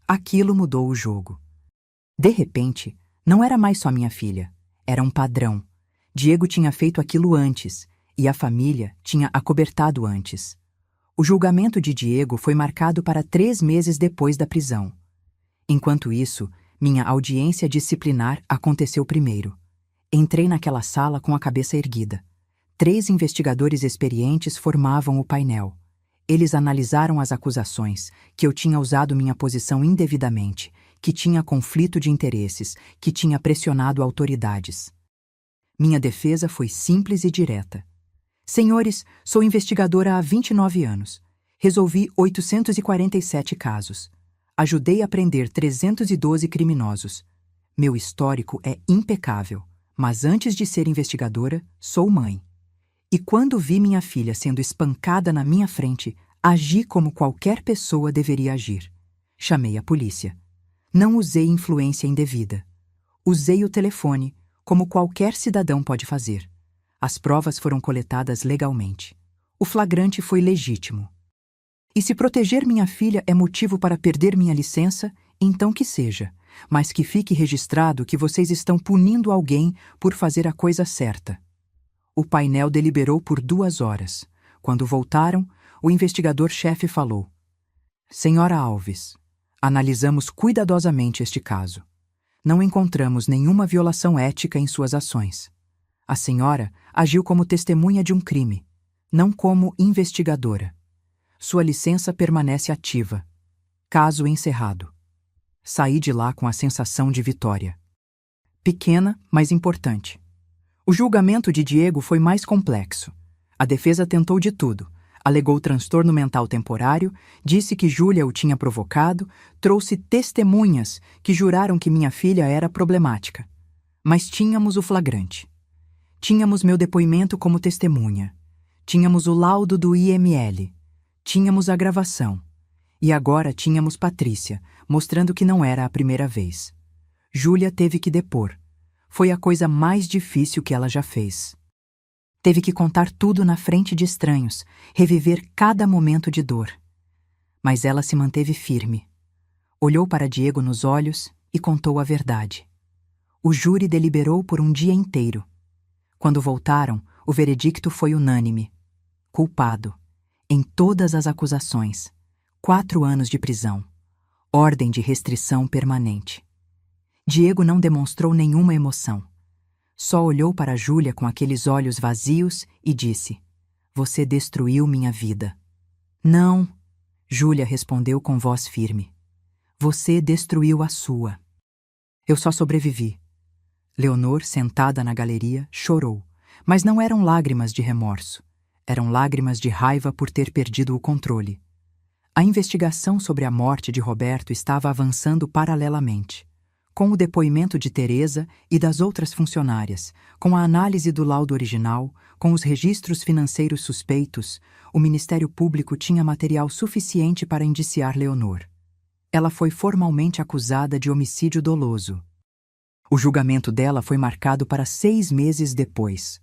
Aquilo mudou o jogo. De repente, não era mais só minha filha. Era um padrão. Diego tinha feito aquilo antes, e a família tinha acobertado antes. O julgamento de Diego foi marcado para 3 meses depois da prisão. Enquanto isso, minha audiência disciplinar aconteceu primeiro. Entrei naquela sala com a cabeça erguida. 3 investigadores experientes formavam o painel. Eles analisaram as acusações, que eu tinha usado minha posição indevidamente, que tinha conflito de interesses, que tinha pressionado autoridades. Minha defesa foi simples e direta. Senhores, sou investigadora há 29 anos. Resolvi 847 casos. Ajudei a prender 312 criminosos. Meu histórico é impecável, mas antes de ser investigadora, sou mãe. E quando vi minha filha sendo espancada na minha frente, agi como qualquer pessoa deveria agir. Chamei a polícia. Não usei influência indevida. Usei o telefone, como qualquer cidadão pode fazer. As provas foram coletadas legalmente. O flagrante foi legítimo. E se proteger minha filha é motivo para perder minha licença, então que seja, mas que fique registrado que vocês estão punindo alguém por fazer a coisa certa. O painel deliberou por 2 horas. Quando voltaram, o investigador-chefe falou: Senhora Alves, analisamos cuidadosamente este caso. Não encontramos nenhuma violação ética em suas ações. A senhora agiu como testemunha de um crime, não como investigadora. Sua licença permanece ativa. Caso encerrado. Saí de lá com a sensação de vitória. Pequena, mas importante. O julgamento de Diego foi mais complexo. A defesa tentou de tudo. Alegou transtorno mental temporário, disse que Júlia o tinha provocado, trouxe testemunhas que juraram que minha filha era problemática. Mas tínhamos o flagrante. Tínhamos meu depoimento como testemunha. Tínhamos o laudo do IML. Tínhamos a gravação. E agora tínhamos Patrícia, mostrando que não era a primeira vez. Júlia teve que depor. Foi a coisa mais difícil que ela já fez. Teve que contar tudo na frente de estranhos, reviver cada momento de dor. Mas ela se manteve firme. Olhou para Diego nos olhos e contou a verdade. O júri deliberou por um dia inteiro. Quando voltaram, o veredicto foi unânime. Culpado. Em todas as acusações. 4 anos de prisão. Ordem de restrição permanente. Diego não demonstrou nenhuma emoção. Só olhou para Júlia com aqueles olhos vazios e disse: Você destruiu minha vida. Não, Júlia respondeu com voz firme. Você destruiu a sua. Eu só sobrevivi. Leonor, sentada na galeria, chorou, mas não eram lágrimas de remorso. Eram lágrimas de raiva por ter perdido o controle. A investigação sobre a morte de Roberto estava avançando paralelamente. Com o depoimento de Teresa e das outras funcionárias, com a análise do laudo original, com os registros financeiros suspeitos, o Ministério Público tinha material suficiente para indiciar Leonor. Ela foi formalmente acusada de homicídio doloso. O julgamento dela foi marcado para 6 meses depois.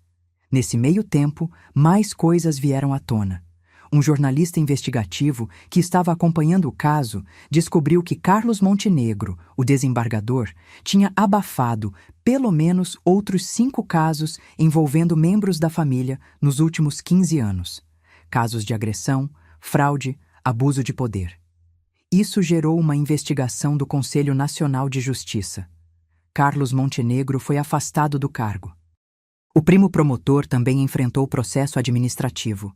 Nesse meio tempo, mais coisas vieram à tona. um jornalista investigativo que estava acompanhando o caso descobriu que Carlos Montenegro, o desembargador, tinha abafado pelo menos outros 5 casos envolvendo membros da família nos últimos 15 anos. Casos de agressão, fraude, abuso de poder. Isso gerou uma investigação do Conselho Nacional de Justiça. Carlos Montenegro foi afastado do cargo. O primo promotor também enfrentou processo administrativo.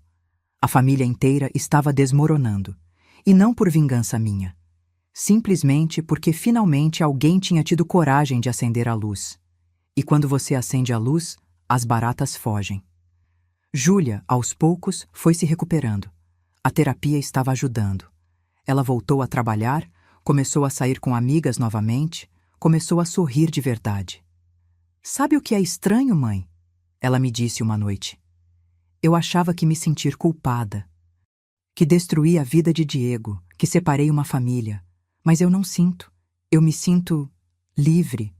A família inteira estava desmoronando, e não por vingança minha. Simplesmente porque finalmente alguém tinha tido coragem de acender a luz. E quando você acende a luz, as baratas fogem. Júlia, aos poucos, foi se recuperando. A terapia estava ajudando. Ela voltou a trabalhar, começou a sair com amigas novamente, começou a sorrir de verdade. "Sabe o que é estranho, mãe?" Ela me disse uma noite. "Eu achava que me sentir culpada, que destruí a vida de Diego, que separei uma família. Mas eu não sinto. Eu me sinto livre.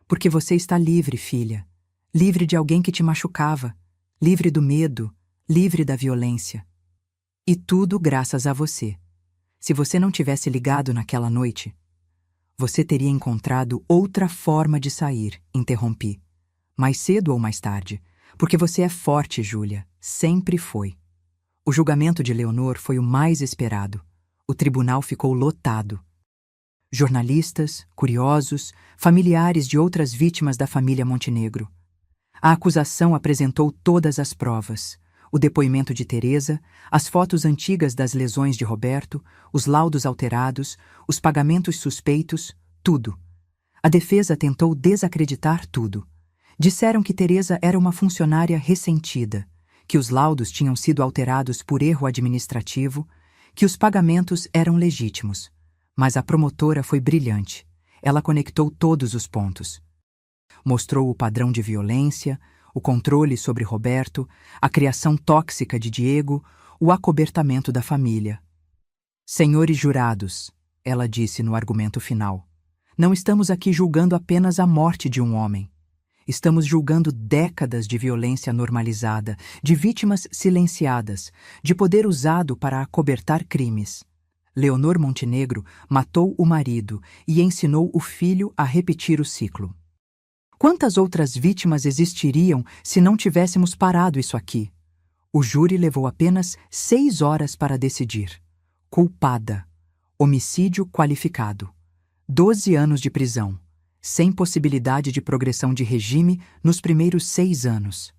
Porque você está livre, filha. Livre de alguém que te machucava. Livre do medo. Livre da violência. E tudo graças a você. Se você não tivesse ligado naquela noite, você teria encontrado outra forma de sair", interrompi. "Mais cedo ou mais tarde. Porque você é forte, Júlia. Sempre foi." O julgamento de Leonor foi o mais esperado. O tribunal ficou lotado. Jornalistas, curiosos, familiares de outras vítimas da família Montenegro. A acusação apresentou todas as provas. O depoimento de Teresa, as fotos antigas das lesões de Roberto, os laudos alterados, os pagamentos suspeitos, tudo. A defesa tentou desacreditar tudo. Disseram que Teresa era uma funcionária ressentida, que os laudos tinham sido alterados por erro administrativo, que os pagamentos eram legítimos. Mas a promotora foi brilhante. Ela conectou todos os pontos. Mostrou o padrão de violência, o controle sobre Roberto, a criação tóxica de Diego, o acobertamento da família. "Senhores jurados", ela disse no argumento final, "não estamos aqui julgando apenas a morte de um homem. Estamos julgando décadas de violência normalizada, de vítimas silenciadas, de poder usado para acobertar crimes. Leonor Montenegro matou o marido e ensinou o filho a repetir o ciclo. Quantas outras vítimas existiriam se não tivéssemos parado isso aqui? O júri levou apenas 6 horas para decidir. Culpada. Homicídio qualificado. 12 anos de prisão. Sem possibilidade de progressão de regime nos primeiros 6 anos.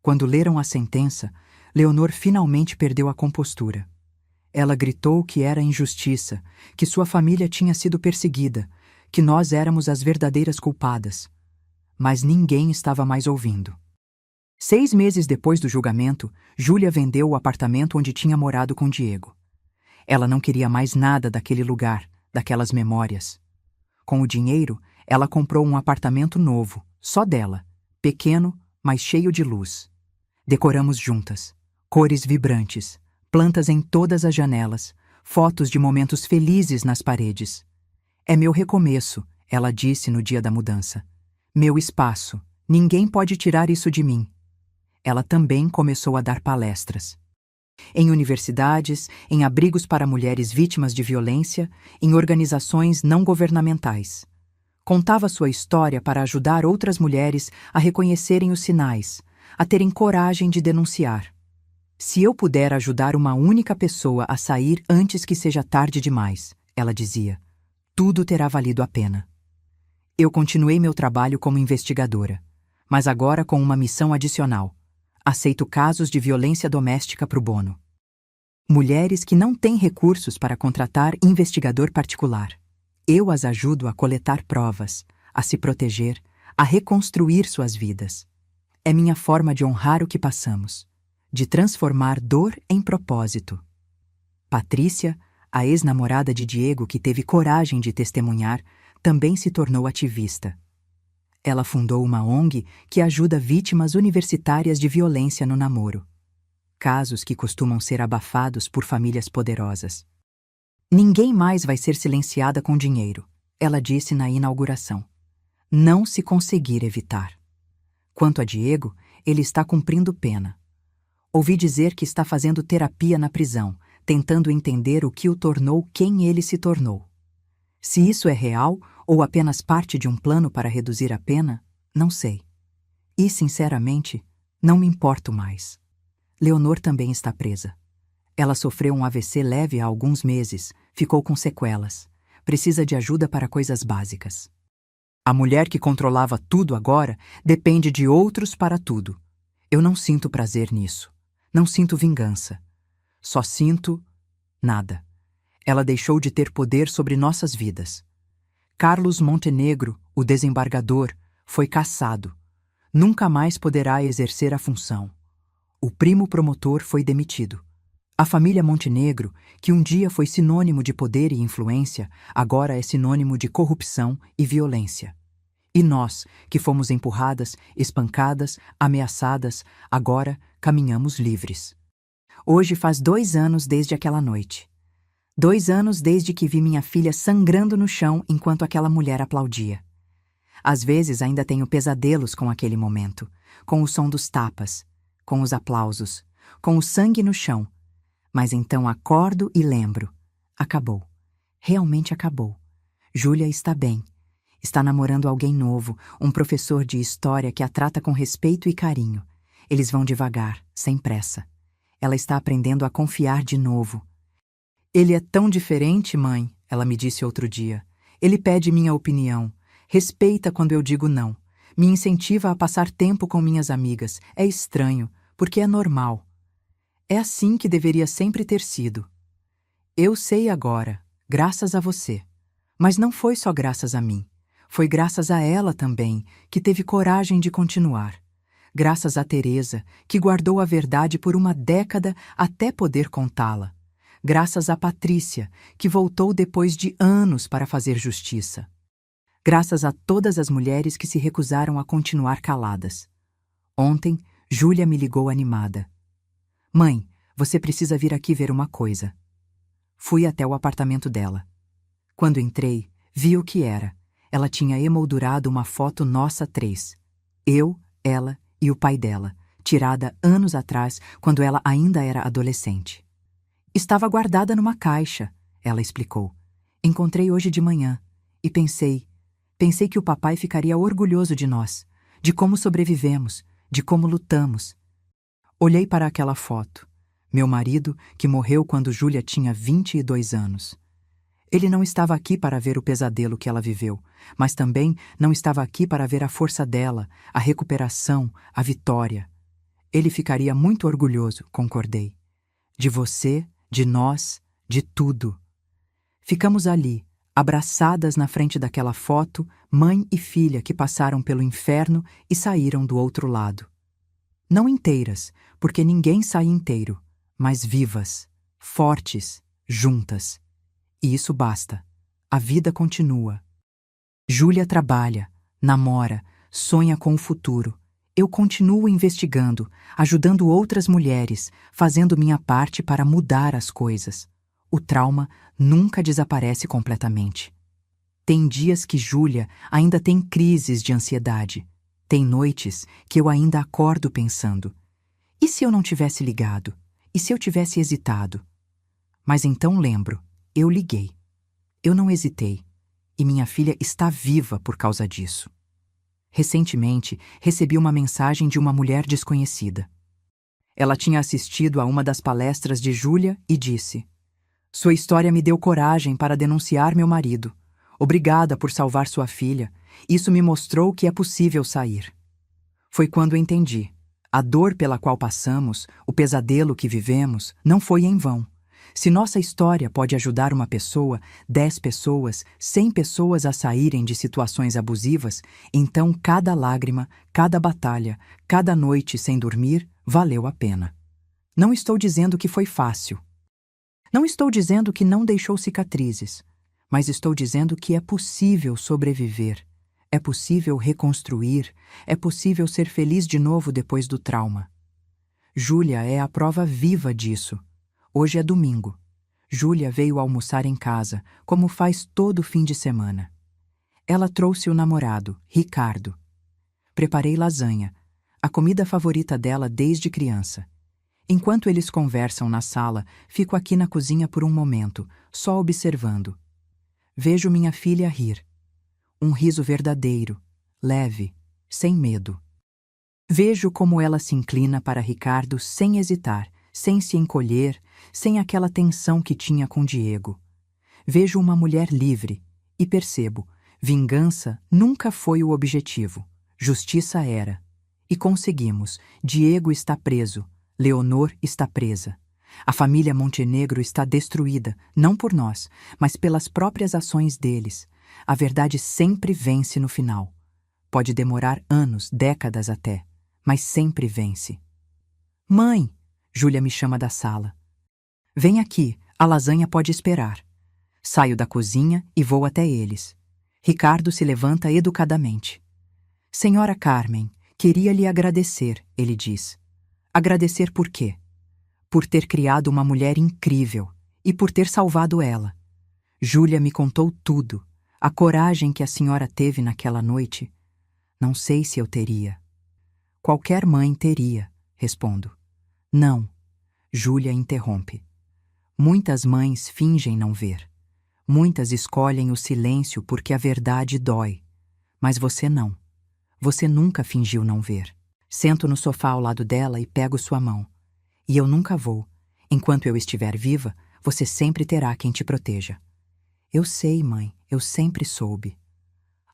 Quando leram a sentença, Leonor finalmente perdeu a compostura. Ela gritou que era injustiça, que sua família tinha sido perseguida, que nós éramos as verdadeiras culpadas. Mas ninguém estava mais ouvindo. 6 meses depois do julgamento, Júlia vendeu o apartamento onde tinha morado com Diego. Ela não queria mais nada daquele lugar, daquelas memórias. Com o dinheiro, ela comprou um apartamento novo, só dela, pequeno, mas cheio de luz. Decoramos juntas, cores vibrantes, plantas em todas as janelas, fotos de momentos felizes nas paredes. "É meu recomeço", ela disse no dia da mudança. "Meu espaço. Ninguém pode tirar isso de mim." Ela também começou a dar palestras. Em universidades, em abrigos para mulheres vítimas de violência, em organizações não governamentais. Contava sua história para ajudar outras mulheres a reconhecerem os sinais, a terem coragem de denunciar. "Se eu puder ajudar uma única pessoa a sair antes que seja tarde demais", ela dizia, "tudo terá valido a pena." Eu continuei meu trabalho como investigadora, mas agora com uma missão adicional. Aceito casos de violência doméstica pro bono. Mulheres que não têm recursos para contratar investigador particular. Eu as ajudo a coletar provas, a se proteger, a reconstruir suas vidas. É minha forma de honrar o que passamos, de transformar dor em propósito. Patrícia, a ex-namorada de Diego que teve coragem de testemunhar, também se tornou ativista. Ela fundou uma ONG que ajuda vítimas universitárias de violência no namoro. Casos que costumam ser abafados por famílias poderosas. "Ninguém mais vai ser silenciada com dinheiro", ela disse na inauguração. "Não se conseguir evitar." Quanto a Diego, ele está cumprindo pena. Ouvi dizer que está fazendo terapia na prisão, tentando entender o que o tornou quem ele se tornou. Se isso é real ou apenas parte de um plano para reduzir a pena, não sei. E, sinceramente, não me importo mais. Leonor também está presa. Ela sofreu um AVC leve há alguns meses, ficou com sequelas. Precisa de ajuda para coisas básicas. A mulher que controlava tudo agora depende de outros para tudo. Eu não sinto prazer nisso. Não sinto vingança. Só sinto nada. Ela deixou de ter poder sobre nossas vidas. Carlos Montenegro, o desembargador, foi cassado. Nunca mais poderá exercer a função. O primo promotor foi demitido. A família Montenegro, que um dia foi sinônimo de poder e influência, agora é sinônimo de corrupção e violência. E nós, que fomos empurradas, espancadas, ameaçadas, agora caminhamos livres. Hoje faz 2 anos desde aquela noite. 2 anos desde que vi minha filha sangrando no chão enquanto aquela mulher aplaudia. Às vezes ainda tenho pesadelos com aquele momento, com o som dos tapas, com os aplausos, com o sangue no chão. Mas então acordo e lembro. Acabou. Realmente acabou. Júlia está bem. Está namorando alguém novo, um professor de história que a trata com respeito e carinho. Eles vão devagar, sem pressa. Ela está aprendendo a confiar de novo. Ele é tão diferente, mãe, ela me disse outro dia. Ele pede minha opinião. Respeita quando eu digo não. Me incentiva a passar tempo com minhas amigas. É estranho, porque é normal. É assim que deveria sempre ter sido. Eu sei agora, graças a você. Mas não foi só graças a mim. Foi graças a ela também, que teve coragem de continuar. Graças a Teresa, que guardou a verdade por uma década até poder contá-la. Graças a Patrícia, que voltou depois de anos para fazer justiça. Graças a todas as mulheres que se recusaram a continuar caladas. Ontem, Júlia me ligou animada. Mãe, você precisa vir aqui ver uma coisa. Fui até o apartamento dela. Quando entrei, vi o que era. Ela tinha emoldurado uma foto nossa 3. Eu, ela e o pai dela, tirada anos atrás, quando ela ainda era adolescente. Estava guardada numa caixa, ela explicou. Encontrei hoje de manhã e pensei que o papai ficaria orgulhoso de nós, de como sobrevivemos, de como lutamos. Olhei para aquela foto. Meu marido, que morreu quando Júlia tinha 22 anos. Ele não estava aqui para ver o pesadelo que ela viveu, mas também não estava aqui para ver a força dela, a recuperação, a vitória. Ele ficaria muito orgulhoso, concordei. De você, de nós, de tudo. Ficamos ali, abraçadas na frente daquela foto, mãe e filha que passaram pelo inferno e saíram do outro lado. Não inteiras, porque ninguém sai inteiro, mas vivas, fortes, juntas. E isso basta. A vida continua. Júlia trabalha, namora, sonha com o futuro. Eu continuo investigando, ajudando outras mulheres, fazendo minha parte para mudar as coisas. O trauma nunca desaparece completamente. Tem dias que Júlia ainda tem crises de ansiedade. Tem noites que eu ainda acordo pensando: e se eu não tivesse ligado? E se eu tivesse hesitado? Mas então lembro, eu liguei. Eu não hesitei. E minha filha está viva por causa disso. Recentemente, recebi uma mensagem de uma mulher desconhecida. Ela tinha assistido a uma das palestras de Júlia e disse: Sua história me deu coragem para denunciar meu marido. Obrigada por salvar sua filha. Isso me mostrou que é possível sair. Foi quando entendi. A dor pela qual passamos, o pesadelo que vivemos, não foi em vão. Se nossa história pode ajudar uma pessoa, 10 pessoas, 100 pessoas a saírem de situações abusivas, então cada lágrima, cada batalha, cada noite sem dormir, valeu a pena. Não estou dizendo que foi fácil. Não estou dizendo que não deixou cicatrizes, mas estou dizendo que é possível sobreviver, é possível reconstruir, é possível ser feliz de novo depois do trauma. Júlia é a prova viva disso. Hoje é domingo. Júlia veio almoçar em casa, como faz todo fim de semana. Ela trouxe o namorado, Ricardo. Preparei lasanha, a comida favorita dela desde criança. Enquanto eles conversam na sala, fico aqui na cozinha por um momento, só observando. Vejo minha filha rir. Um riso verdadeiro, leve, sem medo. Vejo como ela se inclina para Ricardo sem hesitar, sem se encolher, sem aquela tensão que tinha com Diego. Vejo uma mulher livre e percebo, vingança nunca foi o objetivo, justiça era. E conseguimos, Diego está preso, Leonor está presa. A família Montenegro está destruída, não por nós, mas pelas próprias ações deles. A verdade sempre vence no final. Pode demorar anos, décadas até, mas sempre vence. Mãe! Júlia me chama da sala. Vem aqui, a lasanha pode esperar. Saio da cozinha e vou até eles. Ricardo se levanta educadamente. Senhora Carmen, queria lhe agradecer, ele diz. Agradecer por quê? Por ter criado uma mulher incrível e por ter salvado ela. Júlia me contou tudo, a coragem que a senhora teve naquela noite. Não sei se eu teria. Qualquer mãe teria, respondo. Não, Júlia interrompe. Muitas mães fingem não ver. Muitas escolhem o silêncio porque a verdade dói. Mas você não. Você nunca fingiu não ver. Sento no sofá ao lado dela e pego sua mão. E eu nunca vou. Enquanto eu estiver viva, você sempre terá quem te proteja. Eu sei, mãe, eu sempre soube.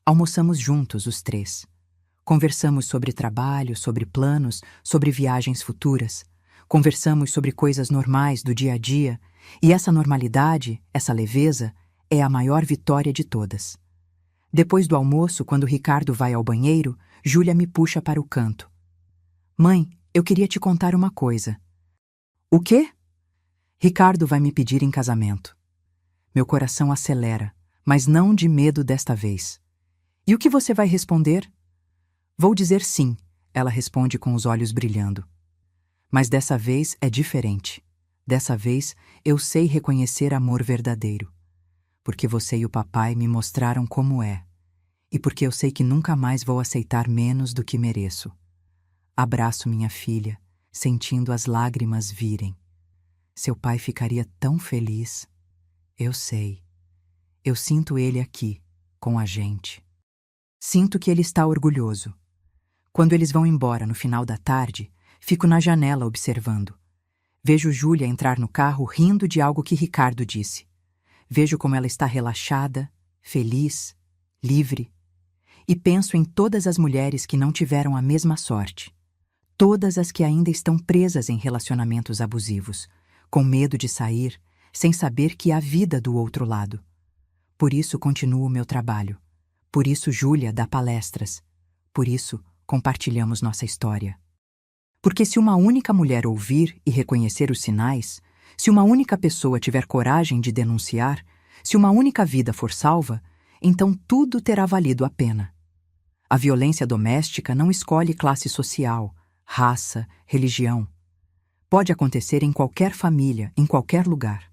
Almoçamos juntos, os três. Conversamos sobre trabalho, sobre planos, sobre viagens futuras. Conversamos sobre coisas normais do dia a dia, e essa normalidade, essa leveza, é a maior vitória de todas. Depois do almoço, quando Ricardo vai ao banheiro, Júlia me puxa para o canto. Mãe, eu queria te contar uma coisa. O quê? Ricardo vai me pedir em casamento. Meu coração acelera, mas não de medo desta vez. E o que você vai responder? Vou dizer sim, ela responde com os olhos brilhando. Mas dessa vez é diferente. Dessa vez eu sei reconhecer amor verdadeiro. Porque você e o papai me mostraram como é. E porque eu sei que nunca mais vou aceitar menos do que mereço. Abraço minha filha, sentindo as lágrimas virem. Seu pai ficaria tão feliz. Eu sei. Eu sinto ele aqui, com a gente. Sinto que ele está orgulhoso. Quando eles vão embora no final da tarde, fico na janela observando. Vejo Júlia entrar no carro rindo de algo que Ricardo disse. Vejo como ela está relaxada, feliz, livre. E penso em todas as mulheres que não tiveram a mesma sorte. Todas as que ainda estão presas em relacionamentos abusivos, com medo de sair, sem saber que há vida do outro lado. Por isso continuo o meu trabalho. Por isso Júlia dá palestras. Por isso compartilhamos nossa história. Porque se uma única mulher ouvir e reconhecer os sinais, se uma única pessoa tiver coragem de denunciar, se uma única vida for salva, então tudo terá valido a pena. A violência doméstica não escolhe classe social, raça, religião. Pode acontecer em qualquer família, em qualquer lugar.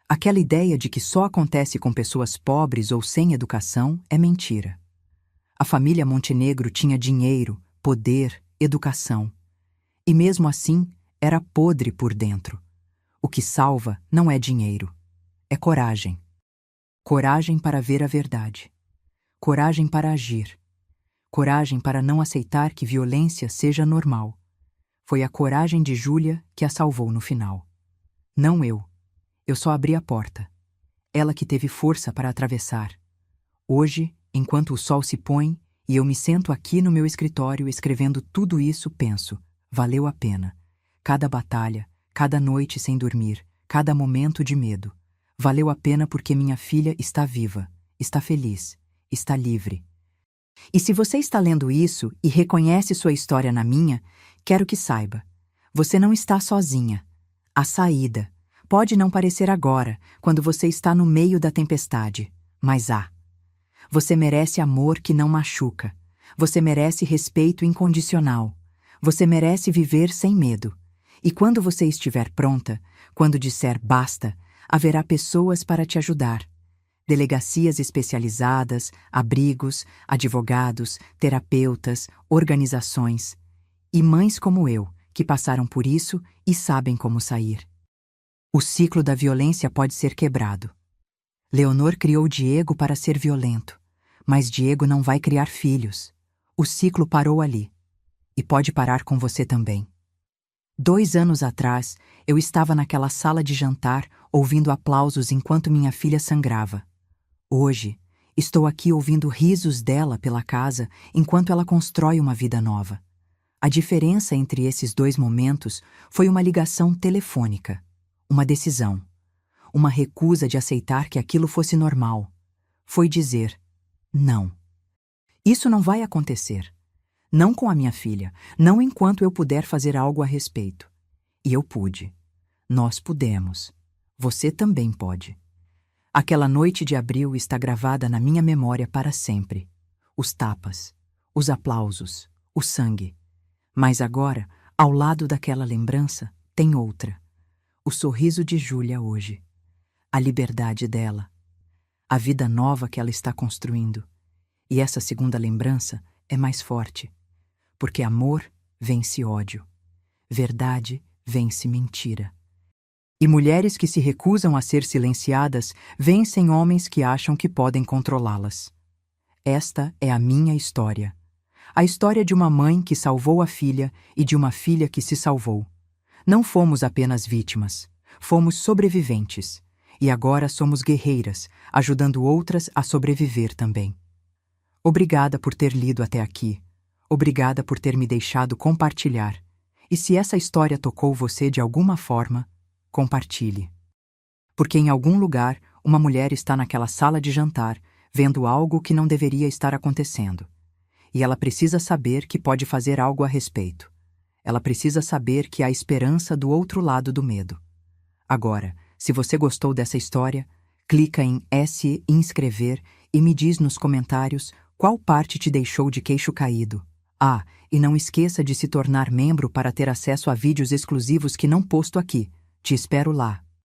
Aquela ideia de que só acontece com pessoas pobres ou sem educação é mentira. A família Montenegro tinha dinheiro, poder, educação. E mesmo assim, era podre por dentro. O que salva não é dinheiro, é coragem. Coragem para ver a verdade. Coragem para agir. Coragem para não aceitar que violência seja normal. Foi a coragem de Júlia que a salvou no final. Não eu. Eu só abri a porta. Ela que teve força para atravessar. Hoje, enquanto o sol se põe e eu me sento aqui no meu escritório escrevendo tudo isso, penso, valeu a pena. Cada batalha, cada noite sem dormir, cada momento de medo. Valeu a pena porque minha filha está viva, está feliz, está livre. E se você está lendo isso e reconhece sua história na minha, quero que saiba. Você não está sozinha. Há saída. Pode não parecer agora, quando você está no meio da tempestade, mas há. Você merece amor que não machuca. Você merece respeito incondicional. Você merece viver sem medo. E quando você estiver pronta, quando disser basta, haverá pessoas para te ajudar. Delegacias especializadas, abrigos, advogados, terapeutas, organizações. E mães como eu, que passaram por isso e sabem como sair. O ciclo da violência pode ser quebrado. Leonor criou Diego para ser violento, mas Diego não vai criar filhos. O ciclo parou ali. E pode parar com você também. 2 anos atrás, eu estava naquela sala de jantar ouvindo aplausos enquanto minha filha sangrava. Hoje, estou aqui ouvindo risos dela pela casa enquanto ela constrói uma vida nova. A diferença entre esses 2 momentos foi uma ligação telefônica, uma decisão, uma recusa de aceitar que aquilo fosse normal. Foi dizer, não. Isso não vai acontecer. Não com a minha filha, não enquanto eu puder fazer algo a respeito. E eu pude. Nós pudemos. Você também pode. Aquela noite de abril está gravada na minha memória para sempre. Os tapas, os aplausos, o sangue. Mas agora, ao lado daquela lembrança, tem outra. O sorriso de Júlia hoje. A liberdade dela. A vida nova que ela está construindo. E essa segunda lembrança é mais forte. Porque amor vence ódio. Verdade vence mentira. E mulheres que se recusam a ser silenciadas vencem homens que acham que podem controlá-las. Esta é a minha história. A história de uma mãe que salvou a filha e de uma filha que se salvou. Não fomos apenas vítimas, fomos sobreviventes. E agora somos guerreiras, ajudando outras a sobreviver também. Obrigada por ter lido até aqui. Obrigada por ter me deixado compartilhar. E se essa história tocou você de alguma forma, compartilhe. Porque em algum lugar, uma mulher está naquela sala de jantar, vendo algo que não deveria estar acontecendo. E ela precisa saber que pode fazer algo a respeito. Ela precisa saber que há esperança do outro lado do medo. Agora, se você gostou dessa história, clica em se inscrever e me diz nos comentários qual parte te deixou de queixo caído. Ah, e não esqueça de se tornar membro para ter acesso a vídeos exclusivos que não posto aqui. Te espero lá.